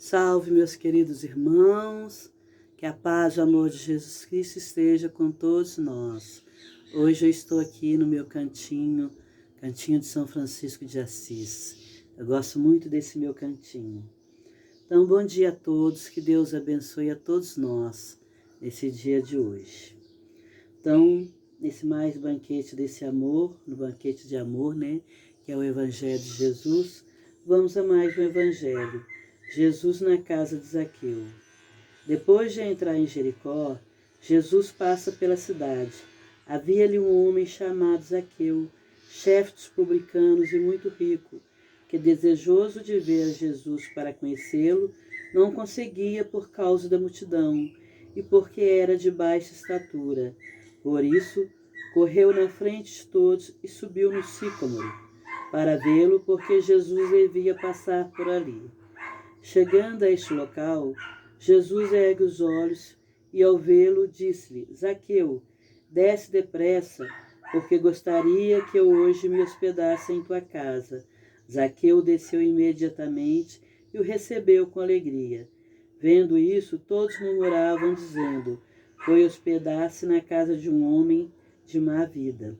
Salve, meus queridos irmãos, que a paz e o amor de Jesus Cristo esteja com todos nós. Hoje eu estou aqui no meu cantinho de São Francisco de Assis. Eu gosto muito desse meu cantinho. Então, bom dia a todos, que Deus abençoe a todos nós nesse dia de hoje. Então, nesse mais banquete desse amor, no banquete de amor, né, que é o Evangelho de Jesus, vamos a mais um Evangelho. Jesus na casa de Zaqueu. Depois de entrar em Jericó, Jesus passa pela cidade. Havia ali um homem chamado Zaqueu, chefe dos publicanos e muito rico, que, desejoso de ver Jesus para conhecê-lo, não conseguia por causa da multidão e porque era de baixa estatura. Por isso, correu na frente de todos e subiu no sicômoro para vê-lo, porque Jesus devia passar por ali. Chegando a este local, Jesus ergue os olhos e, ao vê-lo, disse-lhe: Zaqueu, desce depressa, porque gostaria que eu hoje me hospedasse em tua casa. Zaqueu desceu imediatamente e o recebeu com alegria. Vendo isso, todos murmuravam, dizendo: foi hospedar-se na casa de um homem de má vida.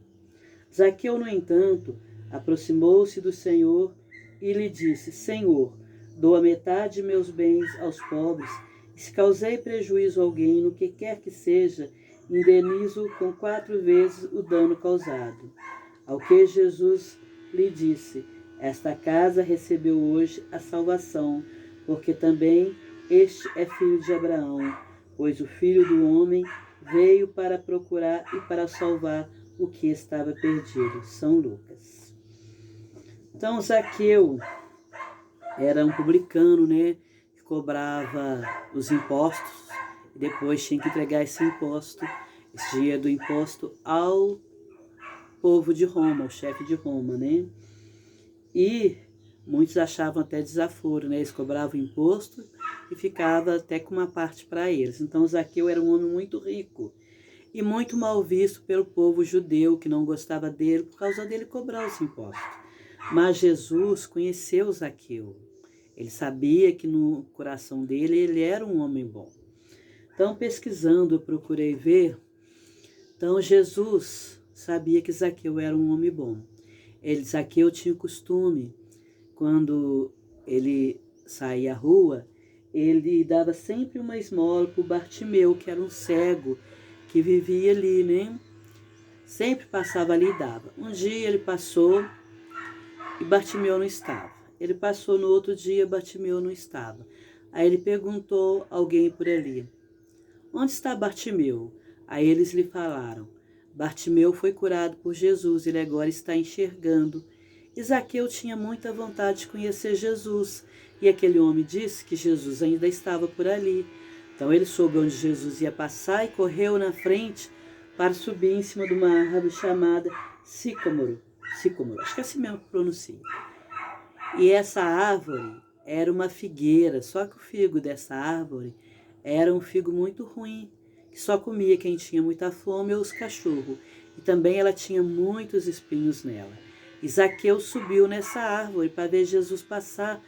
Zaqueu, no entanto, aproximou-se do Senhor e lhe disse: Senhor, dou a metade de meus bens aos pobres, e se causei prejuízo a alguém no que quer que seja, indenizo com 4 vezes o dano causado. Ao que Jesus lhe disse: esta casa recebeu hoje a salvação, porque também este é filho de Abraão, pois o Filho do Homem veio para procurar e para salvar o que estava perdido. São Lucas. Então, Zaqueu era um publicano, né, que cobrava os impostos e depois tinha que entregar esse dinheiro do imposto ao povo de Roma, ao chefe de Roma, né? E muitos achavam até desaforo, né? Eles cobravam imposto e ficava até com uma parte para eles. Então, Zaqueu era um homem muito rico e muito mal visto pelo povo judeu, que não gostava dele por causa dele cobrar os impostos. Mas Jesus conheceu Zaqueu. Ele sabia que no coração dele ele era um homem bom. Então, pesquisando, eu procurei ver. Então, Jesus sabia que Zaqueu era um homem bom. Zaqueu tinha o costume, quando ele saía à rua, ele dava sempre uma esmola para o Bartimeu, que era um cego que vivia ali, né? Sempre passava ali e dava. Um dia ele passou e Bartimeu não estava. Ele passou no outro dia, Bartimeu não estava. Aí ele perguntou a alguém por ali: onde está Bartimeu? Aí eles lhe falaram: Bartimeu foi curado por Jesus, ele agora está enxergando. E Zaqueu tinha muita vontade de conhecer Jesus. E aquele homem disse que Jesus ainda estava por ali. Então ele soube onde Jesus ia passar e correu na frente para subir em cima de uma árvore chamada sicômoro. Sicômoro, acho que é assim mesmo que pronuncia. E essa árvore era uma figueira, só que o figo dessa árvore era um figo muito ruim, que só comia quem tinha muita fome ou os cachorros. E também ela tinha muitos espinhos nela. E Zaqueu subiu nessa árvore para ver Jesus passar,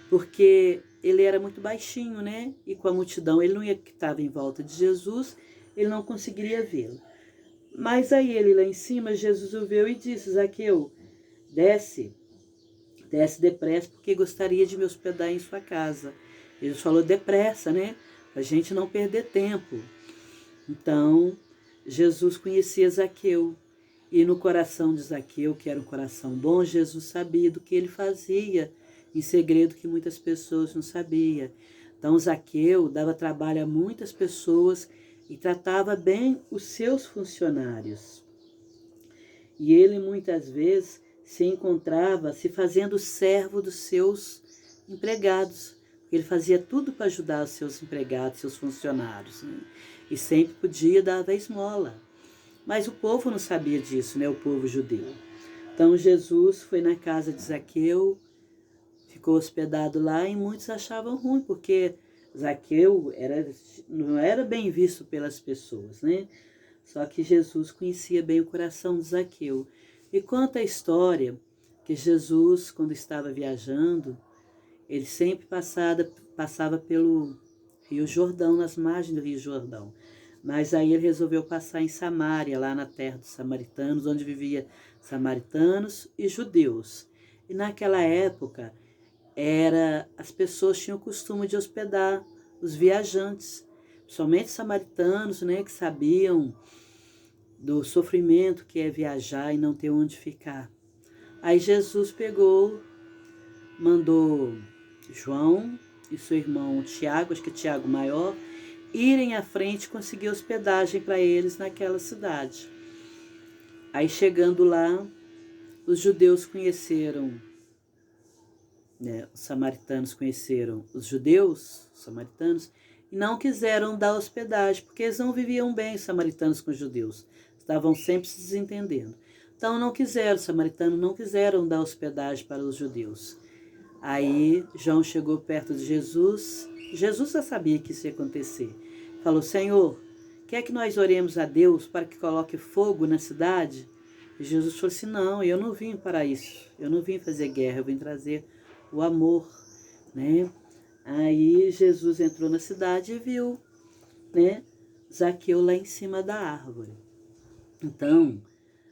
porque ele era muito baixinho, né? E com a multidão, ele não ia, que estava em volta de Jesus, ele não conseguiria vê-lo. Mas aí ele lá em cima, Jesus o viu e disse: Zaqueu, desce depressa, porque gostaria de me hospedar em sua casa. Jesus falou depressa, né? Para a gente não perder tempo. Então, Jesus conhecia Zaqueu. E no coração de Zaqueu, que era um coração bom, Jesus sabia do que ele fazia em segredo que muitas pessoas não sabiam. Então, Zaqueu dava trabalho a muitas pessoas e tratava bem os seus funcionários. E ele muitas vezes se encontrava se fazendo servo dos seus empregados. Ele fazia tudo para ajudar os seus empregados, seus funcionários, né? E sempre podia dar a esmola. Mas o povo não sabia disso, né? O povo judeu. Então Jesus foi na casa de Zaqueu, ficou hospedado lá e muitos achavam ruim, porque Zaqueu não era bem visto pelas pessoas, né? Só que Jesus conhecia bem o coração de Zaqueu. E conta a história que Jesus, quando estava viajando, ele sempre passava pelo Rio Jordão, nas margens do Rio Jordão. Mas aí ele resolveu passar em Samaria, lá na terra dos samaritanos, onde vivia samaritanos e judeus. E naquela época, as pessoas tinham o costume de hospedar os viajantes, somente samaritanos, né, que sabiam do sofrimento que é viajar e não ter onde ficar. Aí Jesus mandou João e seu irmão Tiago, acho que é Tiago maior, irem à frente e conseguir hospedagem para eles naquela cidade. Aí chegando lá, os judeus conheceram, né, os samaritanos conheceram os judeus, os samaritanos, e não quiseram dar hospedagem, porque eles não viviam bem, os samaritanos com os judeus. Estavam sempre se desentendendo. Então os samaritanos não quiseram dar hospedagem para os judeus. Aí João chegou perto de Jesus. Jesus já sabia que isso ia acontecer. Falou: Senhor, quer que nós oremos a Deus para que coloque fogo na cidade? E Jesus falou assim: não, eu não vim para isso. Eu não vim fazer guerra, eu vim trazer o amor, né? Aí Jesus entrou na cidade e viu, né, Zaqueu lá em cima da árvore. Então,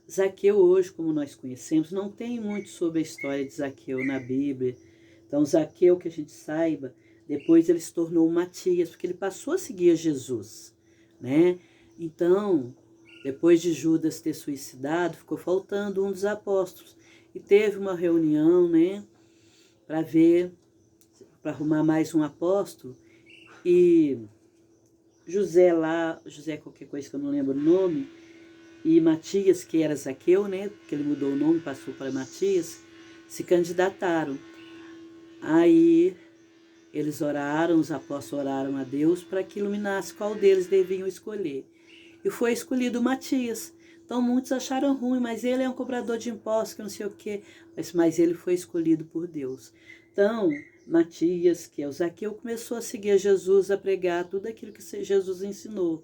Zaqueu hoje, como nós conhecemos, não tem muito sobre a história de Zaqueu na Bíblia. Então, Zaqueu, que a gente saiba, depois ele se tornou Matias, porque ele passou a seguir Jesus, né? Então, depois de Judas ter suicidado, ficou faltando um dos apóstolos. E teve uma reunião, né, para arrumar mais um apóstolo. E José qualquer coisa que eu não lembro o nome, e Matias, que era Zaqueu, né, porque ele mudou o nome, passou para Matias, se candidataram. Aí eles oraram, os apóstolos oraram a Deus para que iluminasse qual deles deviam escolher. E foi escolhido Matias. Então muitos acharam ruim, mas ele é um cobrador de impostos, que não sei o quê. Mas ele foi escolhido por Deus. Então, Matias, que é o Zaqueu, começou a seguir Jesus, a pregar tudo aquilo que Jesus ensinou.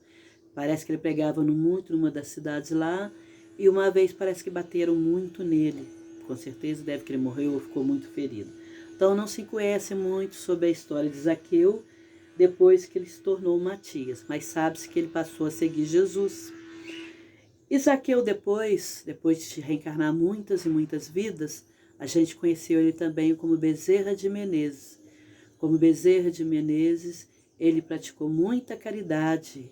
Parece que ele pregava muito numa das cidades lá, e uma vez parece que bateram muito nele. Com certeza deve que ele morreu ou ficou muito ferido. Então não se conhece muito sobre a história de Zaqueu depois que ele se tornou Matias, mas sabe-se que ele passou a seguir Jesus. E Zaqueu depois de reencarnar muitas e muitas vidas, a gente conheceu ele também como Bezerra de Menezes. Como Bezerra de Menezes, ele praticou muita caridade.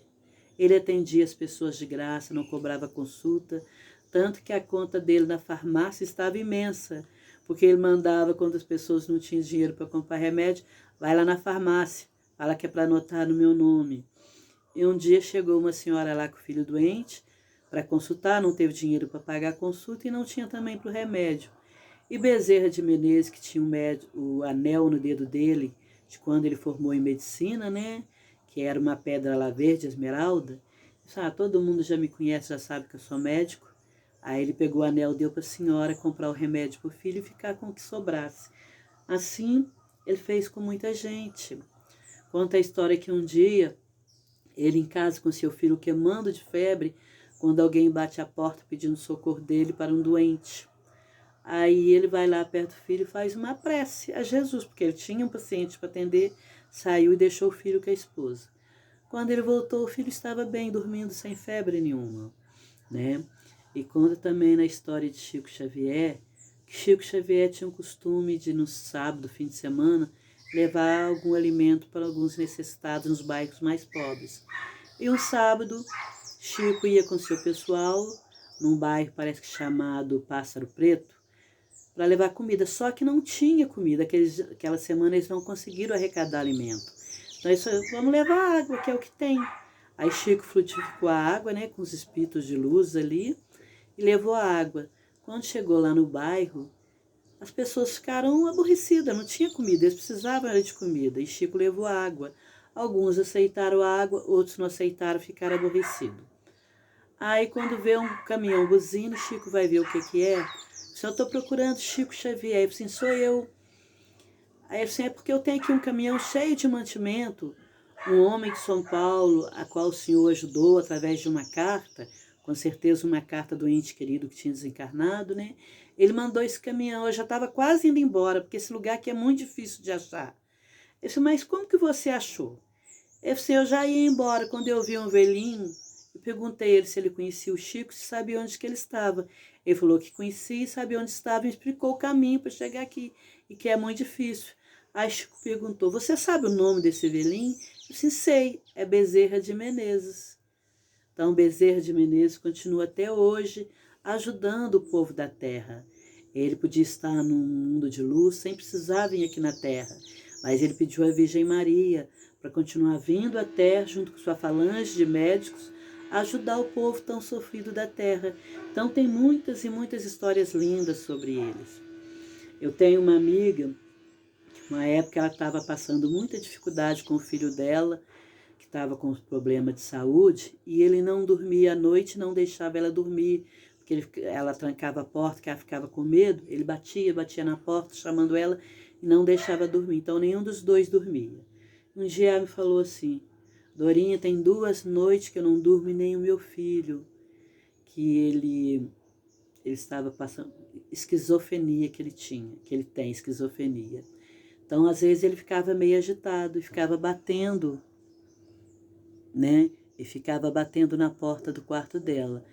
Ele atendia as pessoas de graça, não cobrava consulta, tanto que a conta dele na farmácia estava imensa, porque ele mandava, quando as pessoas não tinham dinheiro para comprar remédio, vai lá na farmácia, fala que é para anotar no meu nome. E um dia chegou uma senhora lá com o filho doente para consultar, não teve dinheiro para pagar a consulta e não tinha também para o remédio. E Bezerra de Menezes, que tinha o anel no dedo dele, de quando ele formou em medicina, né? Que era uma pedra lá verde, esmeralda. Disse: todo mundo já me conhece, já sabe que eu sou médico. Aí ele pegou o anel, deu para a senhora comprar o remédio para o filho e ficar com o que sobrasse. Assim, ele fez com muita gente. Conta a história que um dia, ele em casa com seu filho queimando de febre, quando alguém bate a porta pedindo socorro dele para um doente. Aí ele vai lá perto do filho e faz uma prece a Jesus, porque ele tinha um paciente para atender, saiu e deixou o filho com a esposa. Quando ele voltou, o filho estava bem, dormindo, sem febre nenhuma, né? E conta também na história de Chico Xavier, que Chico Xavier tinha um costume de, no sábado, fim de semana, levar algum alimento para alguns necessitados nos bairros mais pobres. E um sábado, Chico ia com seu pessoal, num bairro parece que chamado Pássaro Preto, para levar comida, só que não tinha comida, aquela semana eles não conseguiram arrecadar alimento. Então eles falaram: vamos levar água, que é o que tem. Aí Chico frutificou a água, né, com os espíritos de luz ali, e levou a água. Quando chegou lá no bairro, as pessoas ficaram aborrecidas, não tinha comida, eles precisavam de comida, e Chico levou a água. Alguns aceitaram a água, outros não aceitaram, ficaram aborrecidos. Aí quando vê um caminhão buzina, Chico vai ver o que é. Se eu estou procurando Chico Xavier, aí assim, sou eu. Aí assim, é porque eu tenho aqui um caminhão cheio de mantimento, um homem de São Paulo, a qual o senhor ajudou através de uma carta, com certeza uma carta do ente querido que tinha desencarnado, né? Ele mandou esse caminhão, eu já estava quase indo embora, porque esse lugar aqui é muito difícil de achar. Eu disse, mas como que você achou? Eu disse, eu já ia embora, quando eu vi um velhinho, eu perguntei a ele se ele conhecia o Chico, se sabia onde que ele estava. Ele falou que conhecia e sabia onde estava, e me explicou o caminho para chegar aqui, e que é muito difícil. Aí Chico perguntou, você sabe o nome desse velhinho? Eu disse, sei, é Bezerra de Menezes. Então, Bezerra de Menezes continua até hoje ajudando o povo da terra. Ele podia estar num mundo de luz sem precisar vir aqui na terra, mas ele pediu à Virgem Maria para continuar vindo à terra junto com sua falange de médicos, ajudar o povo tão sofrido da terra. Então tem muitas e muitas histórias lindas sobre eles. Eu tenho uma amiga, uma época ela estava passando muita dificuldade com o filho dela, que estava com problema de saúde, e ele não dormia à noite, não deixava ela dormir, porque ela trancava a porta, que ela ficava com medo, ele batia na porta, chamando ela, e não deixava dormir. Então nenhum dos dois dormia. Um dia ela me falou assim, Dorinha, tem 2 noites que eu não durmo e nem o meu filho, que ele estava passando esquizofrenia que ele tem esquizofrenia. Então, às vezes, ele ficava meio agitado e ficava batendo, né? E ficava batendo na porta do quarto dela.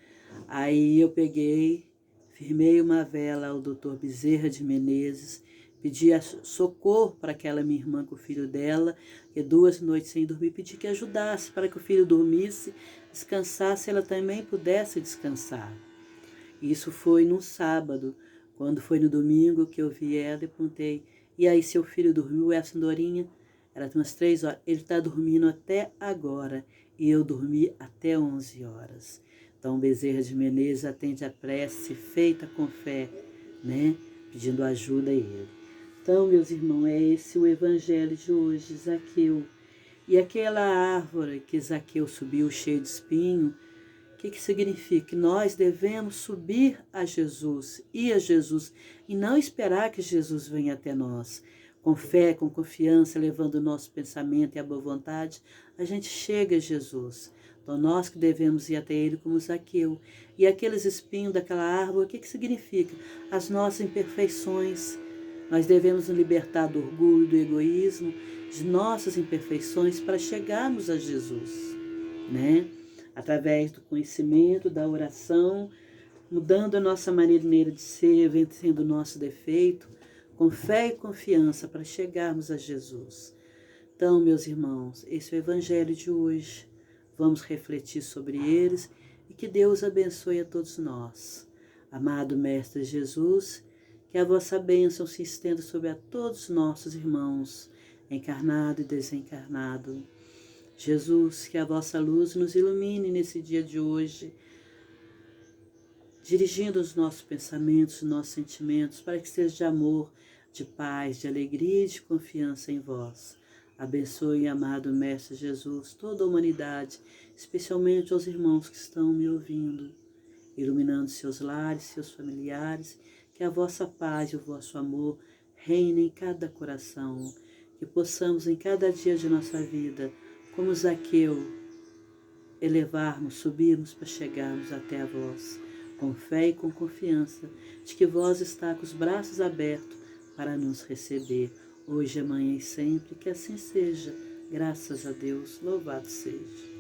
Aí eu peguei, firmei uma vela ao doutor Bezerra de Menezes, pedi socorro para aquela minha irmã com o filho dela, e 2 noites sem dormir, pedi que ajudasse para que o filho dormisse, descansasse, ela também pudesse descansar. Isso foi no sábado. Quando foi no domingo que eu vi ela e perguntei, e aí seu filho dormiu? Essa Dorinha, era umas 3 horas, ele está dormindo até agora, e eu dormi até 11 horas. Então Bezerra de Menezes atende a prece feita com fé, né? Pedindo ajuda a ele. Então, meus irmãos, é esse o evangelho de hoje, Zaqueu. E aquela árvore que Zaqueu subiu cheio de espinho, o que significa? Que nós devemos subir a Jesus, ir a Jesus, e não esperar que Jesus venha até nós. Com fé, com confiança, levando o nosso pensamento e a boa vontade, a gente chega a Jesus. Então nós que devemos ir até Ele como Zaqueu. E aqueles espinhos daquela árvore, o que significa? As nossas imperfeições. Nós devemos nos libertar do orgulho, do egoísmo, de nossas imperfeições para chegarmos a Jesus, né? Através do conhecimento, da oração, mudando a nossa maneira de ser, vencendo o nosso defeito, com fé e confiança para chegarmos a Jesus. Então, meus irmãos, esse é o Evangelho de hoje. Vamos refletir sobre eles e que Deus abençoe a todos nós. Amado Mestre Jesus, que a vossa bênção se estenda sobre a todos nossos irmãos, encarnado e desencarnado. Jesus, que a vossa luz nos ilumine nesse dia de hoje, dirigindo os nossos pensamentos, os nossos sentimentos, para que seja de amor, de paz, de alegria e de confiança em vós. Abençoe, amado Mestre Jesus, toda a humanidade, especialmente os irmãos que estão me ouvindo, iluminando seus lares, seus familiares, que a vossa paz e o vosso amor reinem em cada coração, que possamos em cada dia de nossa vida, como Zaqueu, elevarmos, subirmos para chegarmos até a vós, com fé e com confiança, de que vós está com os braços abertos para nos receber, hoje, amanhã e sempre, que assim seja. Graças a Deus, louvado seja.